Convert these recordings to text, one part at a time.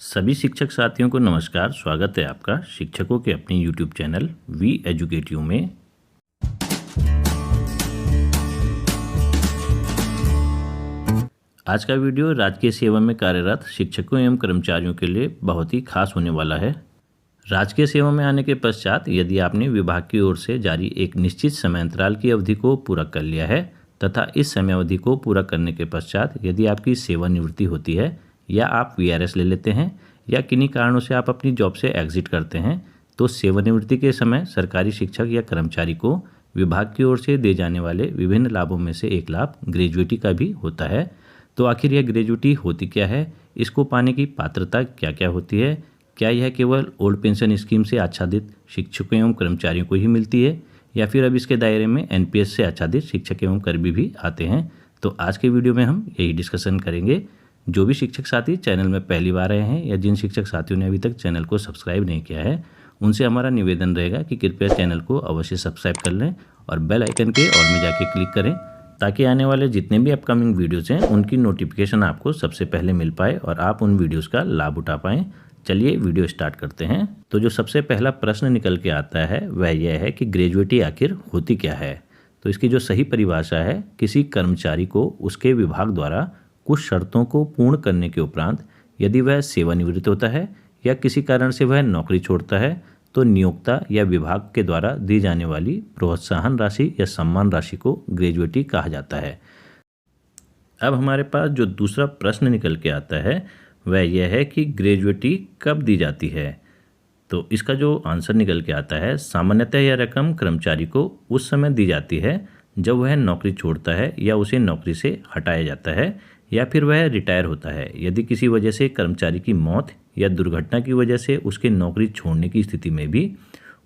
सभी शिक्षक साथियों को नमस्कार। स्वागत है आपका शिक्षकों के अपने YouTube channel we educate you में। आज का वीडियो राजकीय सेवा में कार्यरत शिक्षकों एवं कर्मचारियों के लिए बहुत ही खास होने वाला है। राजकीय सेवा में आने के पश्चात यदि आपने विभाग की ओर से जारी एक निश्चित समय अंतराल की अवधि को पूरा कर लिया है तथा इस समय अवधि को पूरा करने के पश्चात यदि आपकी सेवानिवृत्ति होती है या आप वीआरएस ले लेते हैं या किन्हीं कारणों से आप अपनी जॉब से एग्जिट करते हैं, तो सेवानिवृत्ति के समय सरकारी शिक्षक या कर्मचारी को विभाग की ओर से दिए जाने वाले विभिन्न लाभों में से एक लाभ ग्रेजुएटी का भी होता है। तो आखिर यह ग्रेजुएटी होती क्या है, इसको पाने की पात्रता क्या क्या होती है, क्या यह केवल ओल्ड पेंशन स्कीम से आच्छादित शिक्षकों एवं कर्मचारियों को ही मिलती है या फिर अब इसके दायरे में एनपीएस से आच्छादित शिक्षक एवं कर्मी भी आते हैं। तो आज के वीडियो में हम यही डिस्कशन करेंगे। जो भी शिक्षक साथी चैनल में पहली बार आए हैं या जिन शिक्षक साथियों ने अभी तक चैनल को सब्सक्राइब नहीं किया है, उनसे हमारा निवेदन रहेगा कि कृपया चैनल को अवश्य सब्सक्राइब कर लें और बेल आइकन के ऑल में जाके क्लिक करें ताकि आने वाले जितने भी अपकमिंग वीडियोज़ हैं उनकी नोटिफिकेशन आपको सबसे पहले मिल पाए और आप उन वीडियोज़ का लाभ उठा पाएँ। चलिए वीडियो स्टार्ट करते हैं। तो जो सबसे पहला प्रश्न निकल के आता है वह यह है कि ग्रेजुएटी आखिर होती क्या है। तो इसकी जो सही परिभाषा है, किसी कर्मचारी को उसके विभाग द्वारा कुछ शर्तों को पूर्ण करने के उपरांत यदि वह सेवानिवृत्त होता है या किसी कारण से वह नौकरी छोड़ता है तो नियोक्ता या विभाग के द्वारा दी जाने वाली प्रोत्साहन राशि या सम्मान राशि को ग्रेजुएटी कहा जाता है। अब हमारे पास जो दूसरा प्रश्न निकल के आता है वह यह है कि ग्रेजुएटी कब दी जाती है। तो इसका जो आंसर निकल के आता है, सामान्यतः यह रकम कर्मचारी को उस समय दी जाती है जब वह नौकरी छोड़ता है या उसे नौकरी से हटाया जाता है या फिर वह रिटायर होता है। यदि किसी वजह से कर्मचारी की मौत या दुर्घटना की वजह से उसके नौकरी छोड़ने की स्थिति में भी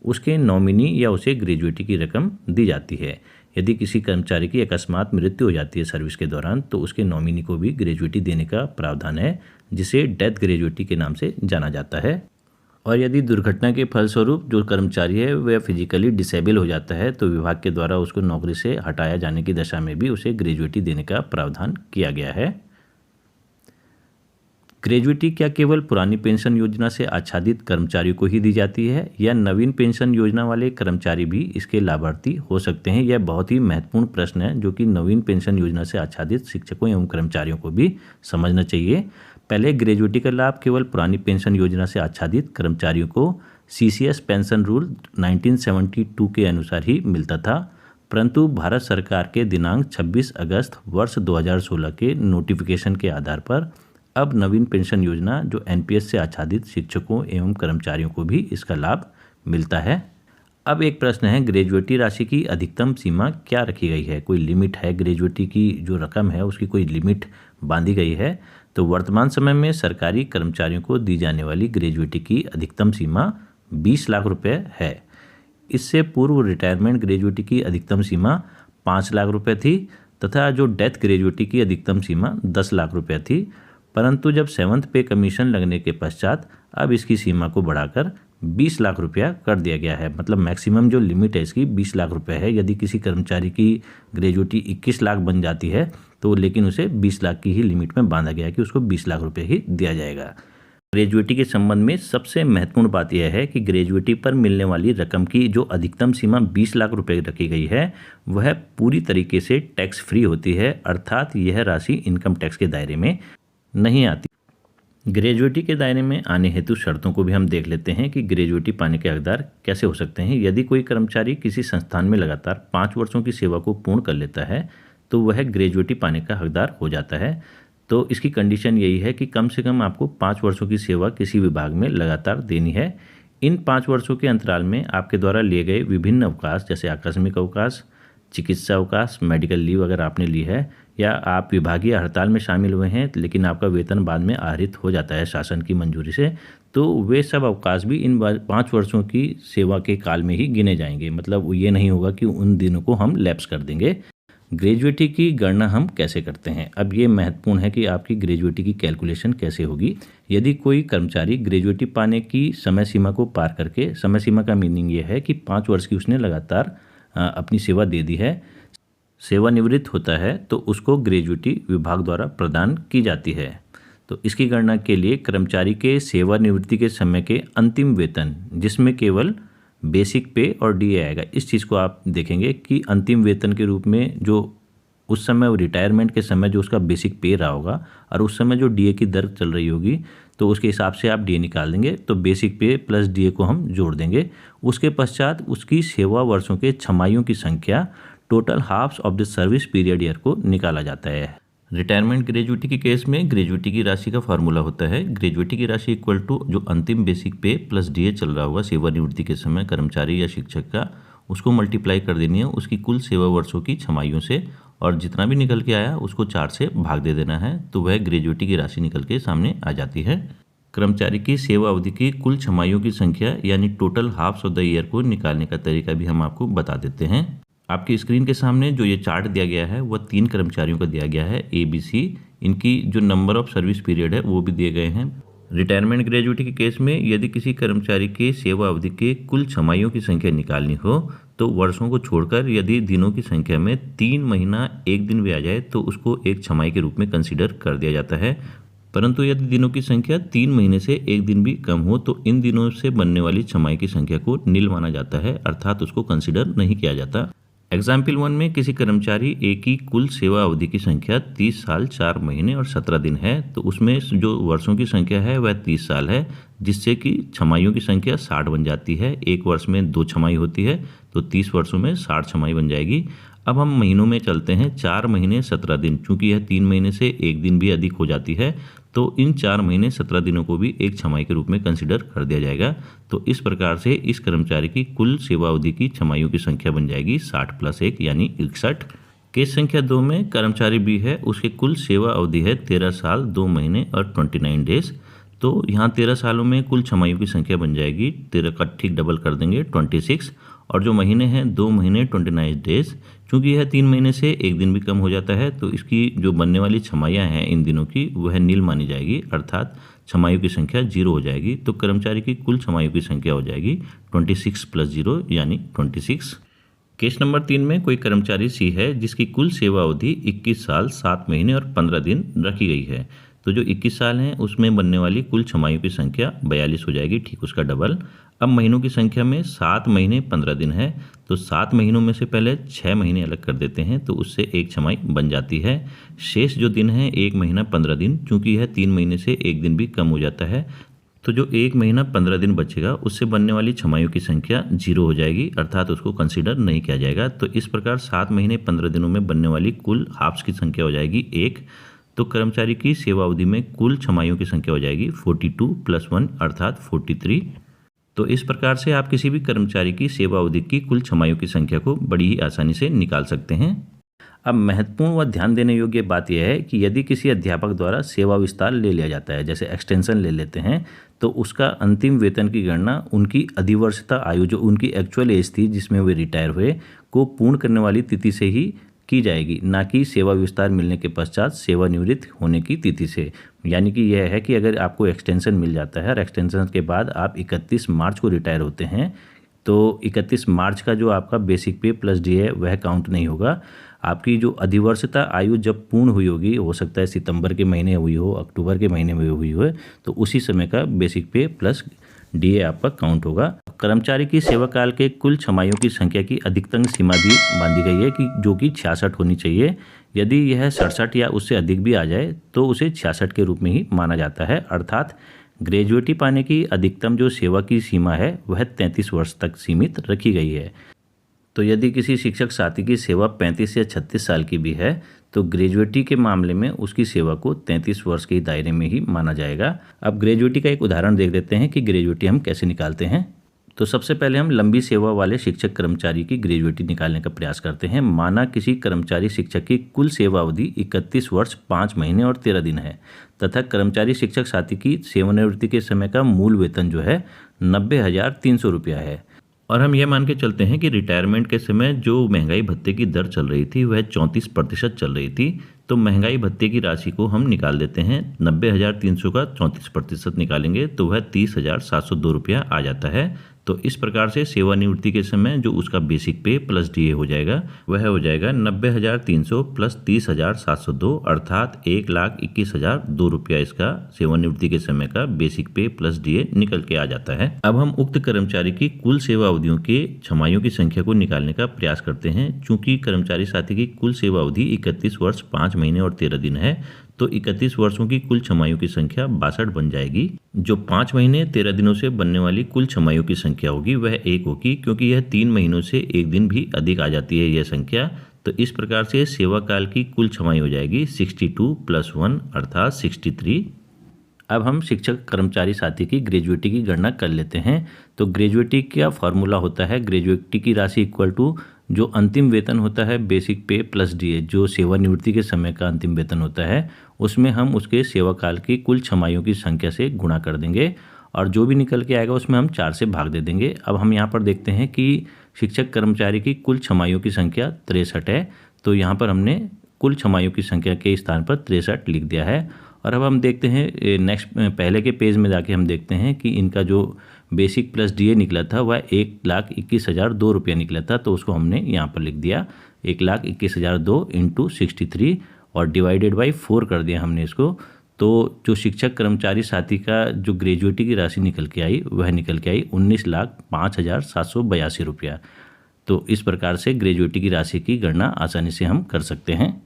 उसके नॉमिनी या उसे ग्रेजुएटी की रकम दी जाती है। यदि किसी कर्मचारी की अकस्मात मृत्यु हो जाती है सर्विस के दौरान तो उसके नॉमिनी को भी ग्रेजुएटी देने का प्रावधान है, जिसे डेथ ग्रेजुएटी के नाम से जाना जाता है। और यदि दुर्घटना के फलस्वरूप जो कर्मचारी है वह फिजिकली डिसेबल हो जाता है तो विभाग के द्वारा उसको नौकरी से हटाया जाने की दशा में भी उसे ग्रेजुएटी देने का प्रावधान किया गया है। ग्रेजुएटी क्या केवल पुरानी पेंशन योजना से आच्छादित कर्मचारियों को ही दी जाती है या नवीन पेंशन योजना वाले कर्मचारी भी इसके लाभार्थी हो सकते हैं? यह बहुत ही महत्वपूर्ण प्रश्न है जो कि नवीन पेंशन योजना से आच्छादित शिक्षकों एवं कर्मचारियों को भी समझना चाहिए। पहले ग्रेजुएटी का लाभ केवल पुरानी पेंशन योजना से आच्छादित कर्मचारियों को सीसीएस पेंशन रूल 1972 के अनुसार ही मिलता था, परंतु भारत सरकार के दिनांक 26 अगस्त वर्ष 2016 के नोटिफिकेशन के आधार पर अब नवीन पेंशन योजना जो एनपीएस से आच्छादित शिक्षकों एवं कर्मचारियों को भी इसका लाभ मिलता है। अब एक प्रश्न है, ग्रेजुएटी राशि की अधिकतम सीमा क्या रखी गई है? कोई लिमिट है? ग्रेजुएटी की जो रकम है उसकी कोई लिमिट बांधी गई है? तो वर्तमान समय में सरकारी कर्मचारियों को दी जाने वाली ग्रेजुएटी की अधिकतम सीमा 20 लाख रुपए है। इससे पूर्व रिटायरमेंट ग्रेजुएटी की अधिकतम सीमा 5 लाख रुपए थी तथा जो डेथ ग्रेजुएटी की अधिकतम सीमा 10 लाख रुपए थी, परंतु जब 7th पे कमीशन लगने के पश्चात अब इसकी सीमा को बढ़ाकर 20 लाख रुपया कर दिया गया है। मतलब मैक्सिमम जो लिमिट है इसकी 20 लाख रुपए है। यदि किसी कर्मचारी की ग्रेजुएटी 21 लाख बन जाती है तो लेकिन उसे 20 लाख की ही लिमिट में बांधा गया है कि उसको 20 लाख रुपये ही दिया जाएगा। ग्रेजुएटी के संबंध में सबसे महत्वपूर्ण बात यह है कि ग्रेजुएटी पर मिलने वाली रकम की जो अधिकतम सीमा 20 लाख रुपए रखी गई है वह पूरी तरीके से टैक्स फ्री होती है, अर्थात यह राशि इनकम टैक्स के दायरे में नहीं आती। ग्रेजुएटी के दायरे में आने हेतु शर्तों को भी हम देख लेते हैं कि ग्रेजुएटी पाने के हकदार कैसे हो सकते हैं। यदि कोई कर्मचारी किसी संस्थान में लगातार 5 वर्षों की सेवा को पूर्ण कर लेता है तो वह ग्रेजुएटी पाने का हकदार हो जाता है। तो इसकी कंडीशन यही है कि कम से कम आपको 5 वर्षों की सेवा किसी विभाग में लगातार देनी है। इन 5 वर्षों के अंतराल में आपके द्वारा लिए गए विभिन्न अवकाश जैसे आकस्मिक अवकाश, चिकित्सा अवकाश, मेडिकल लीव अगर आपने ली है या आप विभागीय हड़ताल में शामिल हुए हैं लेकिन आपका वेतन बाद में आहरित हो जाता है शासन की मंजूरी से, तो वे सब अवकाश भी इन 5 वर्षों की सेवा के काल में ही गिने जाएंगे। मतलब ये नहीं होगा कि उन दिनों को हम लैप्स कर देंगे। ग्रेजुएटी की गणना हम कैसे करते हैं? अब ये महत्वपूर्ण है कि आपकी ग्रेजुएटी की कैलकुलेशन कैसे होगी। यदि कोई कर्मचारी ग्रेजुएटी पाने की समय सीमा को पार करके, समय सीमा का मीनिंग ये है कि 5 वर्ष की उसने लगातार अपनी सेवा दे दी है, सेवानिवृत्त होता है तो उसको ग्रेजुएटी विभाग द्वारा प्रदान की जाती है। तो इसकी गणना के लिए कर्मचारी के सेवानिवृत्ति के समय के अंतिम वेतन, जिसमें केवल बेसिक पे और डीए आएगा, इस चीज़ को आप देखेंगे कि अंतिम वेतन के रूप में जो उस समय रिटायरमेंट के समय जो उसका बेसिक पे रहा होगा और उस समय जो डीए की दर चल रही होगी, तो उसके हिसाब से आप डीए निकाल देंगे। तो बेसिक पे प्लस डीए को हम जोड़ देंगे। उसके पश्चात उसकी सेवा वर्षों के छमाहियों की संख्या, total halves of the service period year को निकाला जाता है। रिटायरमेंट ग्रेजुएटी के केस में ग्रेजुएटी की राशि का फार्मूला होता है, ग्रेजुएटी की राशि इक्वल टू जो अंतिम बेसिक पे प्लस डीए चल रहा होगा सेवानिवृत्ति के समय कर्मचारी या शिक्षक का, उसको मल्टीप्लाई कर देनी है उसकी कुल सेवा वर्षों की छमाहियों से, और जितना भी निकल के आया उसको 4 से भाग दे देना है, तो वह ग्रेजुएटी की राशि निकल के सामने आ जाती है। कर्मचारी की सेवा अवधि की कुल छमाहियों की संख्या यानी total halves of the year को निकालने का तरीका भी हम आपको बता देते हैं। आपकी स्क्रीन के सामने जो ये चार्ट दिया गया है वह 3 कर्मचारियों का दिया गया है, ABC। इनकी जो नंबर ऑफ सर्विस पीरियड है वो भी दिए गए हैं। रिटायरमेंट ग्रेजुएटी के केस में यदि किसी कर्मचारी के सेवा अवधि के कुल छमाहियों की संख्या निकालनी हो तो वर्षों को छोड़कर यदि दिनों की संख्या में 3 महीना 1 दिन भी आ जाए तो उसको एक छमाही के रूप में कंसीडर कर दिया जाता है। परंतु यदि दिनों की संख्या 3 महीने से 1 दिन भी कम हो तो इन दिनों से बनने वाली छमाही की संख्या को नील माना जाता है, अर्थात उसको कंसीडर नहीं किया जाता। एग्जाम्पल 1 में किसी कर्मचारी ए की कुल सेवा अवधि की संख्या 30 साल 4 महीने और 17 दिन है, तो उसमें जो वर्षों की संख्या है वह 30 साल है, जिससे कि छमाहियों की संख्या 60 बन जाती है। एक वर्ष में 2 छमाही होती है, तो 30 वर्षों में 60 छमाही बन जाएगी। अब हम महीनों में चलते हैं। 4 महीने 17 दिन, चूंकि यह 3 महीने से 1 दिन भी अधिक हो जाती है, तो इन 4 महीने 17 दिनों को भी एक छमाही के रूप में कंसिडर कर दिया जाएगा। तो इस प्रकार से इस कर्मचारी की कुल सेवा अवधि की छमाहियों की संख्या बन जाएगी 60 + 1 यानी 61। केस संख्या 2 में कर्मचारी बी है, उसकी कुल सेवा अवधि है 13 साल 2 महीने और 29 डेज। तो यहाँ 13 सालों में कुल छमाहियों की संख्या बन जाएगी, 13 का ठीक डबल कर देंगे 26, और जो महीने हैं 2 महीने 29 डेज। चूँकि यह 3 महीने से 1 दिन भी कम हो जाता है, तो इसकी जो बनने वाली छमाहियाँ हैं इन दिनों की वह नील मानी जाएगी, अर्थात छमाहियों की संख्या 0 हो जाएगी। तो कर्मचारी की कुल छमाहियों की संख्या हो जाएगी 26 + 0 यानी 26। केस नंबर 3 में कोई कर्मचारी सी है जिसकी कुल सेवा अवधि 21 साल 7 महीने और 15 दिन रखी गई है। तो जो 21 साल हैं उसमें बनने वाली कुल छमाहियों की संख्या 42 हो जाएगी, ठीक उसका डबल। अब महीनों की संख्या में 7 महीने 15 दिन है, तो 7 महीनों में से पहले 6 महीने अलग कर देते हैं, तो उससे एक छमाही बन जाती है। शेष जो दिन है 1 महीना 15 दिन, चूँकि यह 3 महीने से 1 दिन भी कम हो जाता है, तो जो 1 महीना 15 दिन बचेगा उससे बनने वाली छमाहियों की संख्या 0 हो जाएगी, अर्थात उसको कंसीडर नहीं किया जाएगा। तो इस प्रकार 7 महीने 15 दिनों में बनने वाली कुल हाफ्स की संख्या हो जाएगी 1। तो कर्मचारी की सेवा अवधि में कुल छमाहियों की संख्या हो जाएगी 42 + 1 अर्थात 43। तो इस प्रकार से आप किसी भी कर्मचारी की सेवा अवधि की कुल छमाहियों की संख्या को बड़ी ही आसानी से निकाल सकते हैं। अब महत्वपूर्ण व ध्यान देने योग्य बात यह है कि यदि किसी अध्यापक द्वारा सेवा विस्तार ले लिया जाता है, जैसे एक्सटेंशन ले लेते हैं, तो उसका अंतिम वेतन की गणना उनकी अधिवर्षता आयु, जो उनकी एक्चुअल एज थी जिसमें वे रिटायर हुए, को पूर्ण करने वाली तिथि से ही की जाएगी, ना कि सेवा विस्तार मिलने के पश्चात सेवानिवृत्त होने की तिथि से। यानी कि यह है कि अगर आपको एक्सटेंशन मिल जाता है और एक्सटेंशन के बाद आप 31 मार्च को रिटायर होते हैं, तो 31 मार्च का जो आपका बेसिक पे प्लस डी है वह काउंट नहीं होगा। आपकी जो अधिवर्षता आयु जब पूर्ण हुई होगी, हो सकता है सितंबर के महीने हुई हो, अक्टूबर के महीने में हुई हो, तो उसी समय का बेसिक पे प्लस डीए आपका काउंट होगा। कर्मचारी की सेवा काल के कुल छमाहियों की संख्या की अधिकतम सीमा भी बांधी गई है कि जो कि 66 होनी चाहिए। यदि यह 67 या उससे अधिक भी आ जाए तो उसे 66 के रूप में ही माना जाता है, अर्थात ग्रेजुएटी पाने की अधिकतम जो सेवा की सीमा है वह 33 वर्ष तक सीमित रखी गई है। तो यदि किसी शिक्षक साथी की सेवा 35 या 36 साल की भी है तो ग्रेजुएटी के मामले में उसकी सेवा को 33 वर्ष के दायरे में ही माना जाएगा। अब ग्रेजुएटी का एक उदाहरण देख देते हैं कि ग्रेजुएटी हम कैसे निकालते हैं। तो सबसे पहले हम लंबी सेवा वाले शिक्षक कर्मचारी की ग्रेजुएटी निकालने का प्रयास करते हैं। माना किसी कर्मचारी शिक्षक की कुल सेवा अवधि 31 वर्ष 5 महीने और 13 दिन है तथा कर्मचारी शिक्षक साथी की सेवानिवृत्ति के समय का मूल वेतन जो है 90,300 रुपया है। और हम यह मान के चलते हैं कि रिटायरमेंट के समय जो महंगाई भत्ते की दर चल रही थी वह 34% चल रही थी, तो महंगाई भत्ते की राशि को हम निकाल देते हैं। 90,300 का 34% निकालेंगे तो वह 30,702 रुपया आ जाता है। तो इस प्रकार से सेवानिवृत्ति के समय जो उसका बेसिक पे प्लस डीए हो जाएगा वह हो जाएगा 90,300 प्लस 30,702 अर्थात 1,21,002 रुपया इसका सेवानिवृत्ति के समय का बेसिक पे प्लस डीए निकल के आ जाता है। अब हम उक्त कर्मचारी की कुल सेवा अवधियों के छमाहियों की संख्या को निकालने का प्रयास करते हैं। चूंकि कर्मचारी साथी की कुल सेवा अवधि 31 वर्ष 5 महीने और 13 दिन है, तो 31 वर्षों की कुल छमाहियों की संख्या 62 बन जाएगी। जो 5 महीने 13 दिनों से बनने वाली कुल छमाहियों की संख्या होगी वह 1 होगी, क्योंकि यह 3 महीनों से 1 दिन भी अधिक आ जाती है यह संख्या। तो इस प्रकार से सेवा काल की कुल छमाही हो जाएगी 62 + 1 अर्थात 63। अब हम शिक्षक कर्मचारी साथी की ग्रेजुएटी की गणना कर लेते हैं। तो ग्रेजुएटी का फॉर्मूला होता है ग्रेजुएटी की राशि इक्वल टू जो अंतिम वेतन होता है बेसिक पे प्लस डीए, जो सेवानिवृत्ति के समय का अंतिम वेतन होता है, उसमें हम उसके सेवा काल की कुल छमाहियों की संख्या से गुणा कर देंगे और जो भी निकल के आएगा उसमें हम 4 से भाग दे देंगे। अब हम यहाँ पर देखते हैं कि शिक्षक कर्मचारी की कुल छमाहियों की संख्या 63 है, तो यहाँ पर हमने कुल छमाहियों की संख्या के स्थान पर 63 लिख दिया है। और अब हम देखते हैं नेक्स्ट पहले के पेज में जाके हम देखते हैं कि इनका जो बेसिक प्लस डीए निकला था वह 1,21,002 रुपया निकला था, तो उसको हमने यहाँ पर लिख दिया 1,21,002 × 63 और डिवाइडेड बाई 4 कर दिया हमने इसको। तो जो शिक्षक कर्मचारी साथी का जो ग्रेजुएटी की राशि निकल के आई वह निकल के आई 19,05,782 रुपया। तो इस प्रकार से ग्रेजुएटी की राशि की गणना आसानी से हम कर सकते हैं।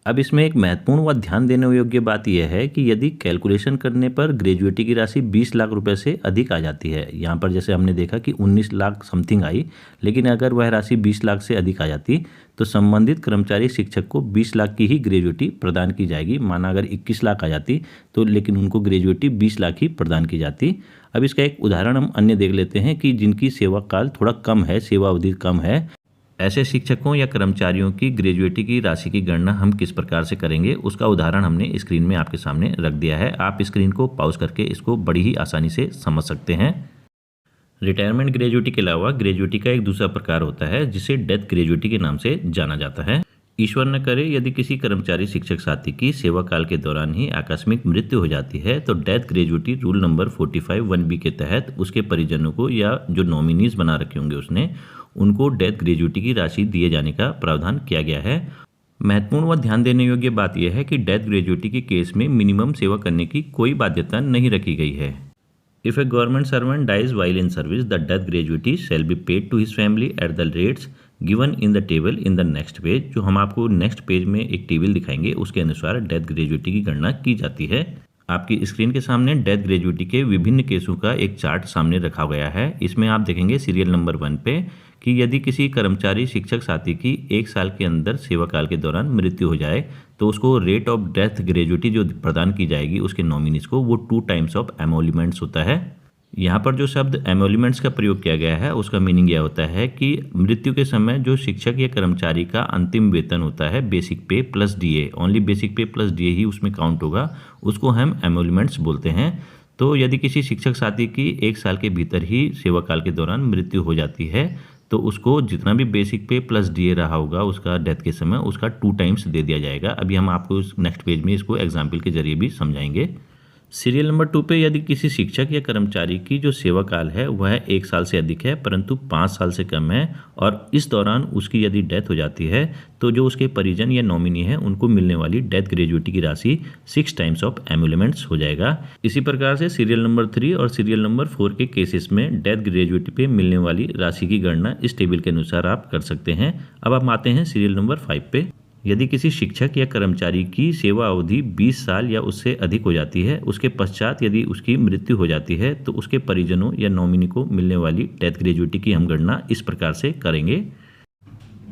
अब इसमें एक महत्वपूर्ण व ध्यान देने योग्य बात यह है कि यदि कैलकुलेशन करने पर ग्रेजुएटी की राशि 20 लाख रुपए से अधिक आ जाती है, यहाँ पर जैसे हमने देखा कि 19 लाख समथिंग आई, लेकिन अगर वह राशि 20 लाख से अधिक आ जाती तो संबंधित कर्मचारी शिक्षक को 20 लाख की ही ग्रेजुएटी प्रदान की जाएगी। माना अगर 21 लाख आ जाती तो लेकिन उनको ग्रेजुएटी 20 लाख ही प्रदान की जाती। अब इसका एक उदाहरण हम अन्य देख लेते हैं कि जिनकी सेवा काल थोड़ा कम है, सेवा अवधि कम है, ऐसे शिक्षकों या कर्मचारियों की ग्रेजुएटी की राशि की गणना हम किस प्रकार से करेंगे उसका उदाहरण हमने स्क्रीन में आपके सामने रख दिया है। आप स्क्रीन को पॉज करके इसको बड़ी ही आसानी से समझ सकते हैं। रिटायरमेंट ग्रेजुएटी के अलावा ग्रेजुएटी का एक दूसरा प्रकार होता है जिसे डेथ ग्रेजुएटी के नाम से जाना जाता है। ईश्वर न करे यदि किसी कर्मचारी शिक्षक साथी की सेवा काल के दौरान ही आकस्मिक मृत्यु हो जाती है तो death gratuity rule number 45(1)(b) के तहत उसके परिजनों को या जो नॉमिनीज बना रखे होंगे उसने उनको डेथ ग्रेजुएटी की राशि दिए जाने का प्रावधान किया गया है। महत्वपूर्ण व ध्यान देने योग्य बात यह है कि डेथ ग्रेजुएटी के केस में मिनिमम सेवा करने की कोई बाध्यता नहीं रखी गई है। If a government servant dies while in service the death gratuity shall be paid to his family at the rates given in the table in the next page. जो हम आपको नेक्स्ट पेज में एक टेबल दिखाएंगे उसके अनुसार death gratuity की गणना की जाती है। आपकी स्क्रीन के सामने डेथ ग्रेजुएटी के विभिन्न केसों का एक चार्ट सामने रखा गया है। इसमें आप देखेंगे सीरियल नंबर 1 पे कि यदि किसी कर्मचारी शिक्षक साथी की 1 साल के अंदर सेवा काल के दौरान मृत्यु हो जाए तो उसको रेट ऑफ डेथ ग्रेजुएटी जो प्रदान की जाएगी उसके नॉमिनीज को वो 2 टाइम्स ऑफ एमोल्यूमेंट्स होता है। यहाँ पर जो शब्द एमोल्यूमेंट्स का प्रयोग किया गया है उसका मीनिंग यह होता है कि मृत्यु के समय जो शिक्षक या कर्मचारी का अंतिम वेतन होता है बेसिक पे प्लस डीए, ओनली बेसिक पे प्लस डीए ही उसमें काउंट होगा, उसको हम एमोल्यूमेंट्स बोलते हैं। तो यदि किसी शिक्षक साथी की 1 साल के भीतर ही सेवा काल के दौरान मृत्यु हो जाती है तो उसको जितना भी बेसिक पे प्लस डीए रहा होगा उसका डेथ के समय उसका 2 टाइम्स दे दिया जाएगा। अभी हम आपको नेक्स्ट पेज में इसको एग्जाम्पल के जरिए भी समझाएंगे। सीरियल नंबर 2 पे यदि किसी शिक्षक या कर्मचारी की जो सेवा काल है वह 1 साल से अधिक है परंतु 5 साल से कम है और इस दौरान उसकी यदि डेथ हो जाती है तो जो उसके परिजन या नॉमिनी है उनको मिलने वाली डेथ ग्रेजुएटी की राशि 6 टाइम्स ऑफ एमोल्यूमेंट्स हो जाएगा। इसी प्रकार से सीरियल नंबर 3 और सीरियल नंबर 4 के केसेस में डेथ ग्रेजुएटी पे मिलने वाली राशि की गणना इस टेबल के अनुसार आप कर सकते हैं। अब हम आते हैं सीरियल नंबर 5 पे। यदि किसी शिक्षक या कर्मचारी की सेवा अवधि 20 साल या उससे अधिक हो जाती है, उसके पश्चात यदि उसकी मृत्यु हो जाती है तो उसके परिजनों या नॉमिनी को मिलने वाली डेथ ग्रेजुएटी की हम गणना इस प्रकार से करेंगे।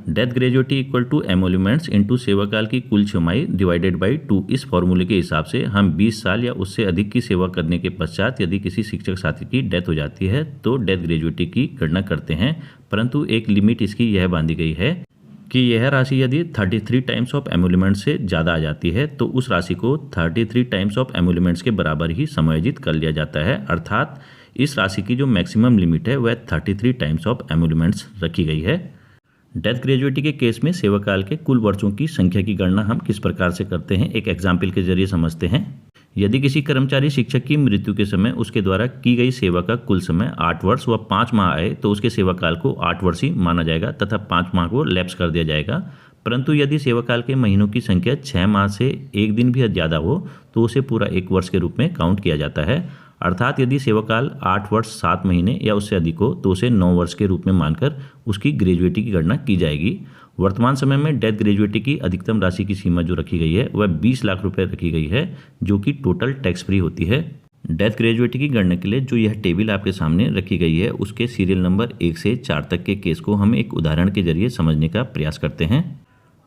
Death gratuity equal to emoluments into सेवा काल की कुल छमाही डिवाइडेड बाई 2। इस फॉर्मूले के हिसाब से हम 20 साल या उससे अधिक की सेवा करने के पश्चात यदि किसी शिक्षक साथी की डेथ हो जाती है तो डेथ ग्रेजुएटी की गणना करते हैं, परंतु एक लिमिट इसकी यह बांधी गई है कि यह राशि यदि 33 टाइम्स ऑफ एमोल्यूमेंट से ज़्यादा आ जाती है तो उस राशि को 33 टाइम्स ऑफ एमोल्यूमेंट्स के बराबर ही समायोजित कर लिया जाता है। अर्थात इस राशि की जो मैक्सिमम लिमिट है वह 33 टाइम्स ऑफ एमोल्यूमेंट्स रखी गई है। डेथ ग्रेजुएटी के केस में सेवा काल के कुल वर्षों की संख्या की गणना हम किस प्रकार से करते हैं एक एग्जाम्पल के जरिए समझते हैं। यदि किसी कर्मचारी शिक्षक की मृत्यु के समय उसके द्वारा की गई सेवा का कुल समय 8 वर्ष व 5 माह आए तो उसके सेवा काल को 8 वर्ष ही माना जाएगा तथा 5 माह को लैप्स कर दिया जाएगा। परंतु यदि सेवा काल के महीनों की संख्या 6 माह से 1 दिन भी ज़्यादा हो तो उसे पूरा 1 वर्ष के रूप में काउंट किया जाता है। अर्थात यदि सेवा काल 8 वर्ष 7 महीने या उससे अधिक हो तो उसे 9 वर्ष के रूप में मानकर उसकी ग्रेजुएटी की गणना की जाएगी। वर्तमान समय में डेथ ग्रेजुएटी की अधिकतम राशि की सीमा जो रखी गई है वह 20 लाख रुपए रखी गई है, जो कि टोटल टैक्स फ्री होती है। डेथ ग्रेजुएटी की गणना के लिए जो यह टेबल आपके सामने रखी गई है उसके सीरियल नंबर 1 से 4 तक के केस को हम एक उदाहरण के जरिए समझने का प्रयास करते हैं।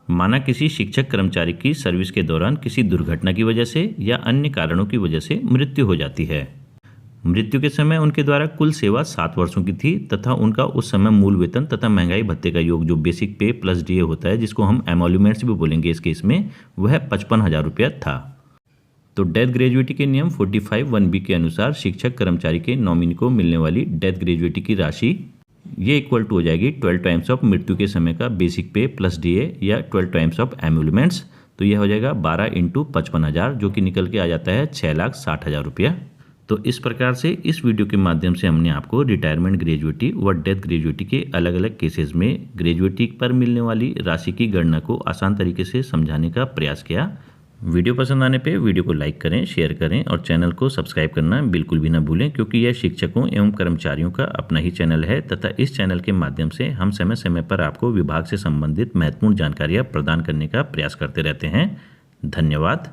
माना किसी शिक्षक कर्मचारी की सर्विस के दौरान किसी दुर्घटना की वजह से या अन्य कारणों की वजह से मृत्यु हो जाती है। मृत्यु के समय उनके द्वारा कुल सेवा 7 वर्षों की थी तथा उनका उस समय मूल वेतन तथा महंगाई भत्ते का योग जो बेसिक पे प्लस डीए होता है, जिसको हम एमोल्यूमेंट्स भी बोलेंगे इस केस में, वह 55,000 रुपया था। तो डेथ ग्रेजुएटी के नियम 45(1)(b) के अनुसार शिक्षक कर्मचारी के नॉमिनी को मिलने वाली डेथ ग्रेजुएटी की राशि ये इक्वल टू हो जाएगी 12 टाइम्स ऑफ मृत्यु के समय का बेसिक पे प्लस डीए या 12 टाइम्स ऑफ एमोल्यूमेंट्स। तो यह हो जाएगा 12 × 55,000, जो कि निकल के आ जाता है 6,60,000 रुपया। तो इस प्रकार से इस वीडियो के माध्यम से हमने आपको रिटायरमेंट ग्रेजुएटी व डेथ ग्रेजुएटी के अलग अलग केसेस में ग्रेजुएटी पर मिलने वाली राशि की गणना को आसान तरीके से समझाने का प्रयास किया। वीडियो पसंद आने पे वीडियो को लाइक करें, शेयर करें और चैनल को सब्सक्राइब करना बिल्कुल भी ना भूलें, क्योंकि यह शिक्षकों एवं कर्मचारियों का अपना ही चैनल है तथा इस चैनल के माध्यम से हम समय समय पर आपको विभाग से संबंधित महत्वपूर्ण जानकारियाँ प्रदान करने का प्रयास करते रहते हैं। धन्यवाद।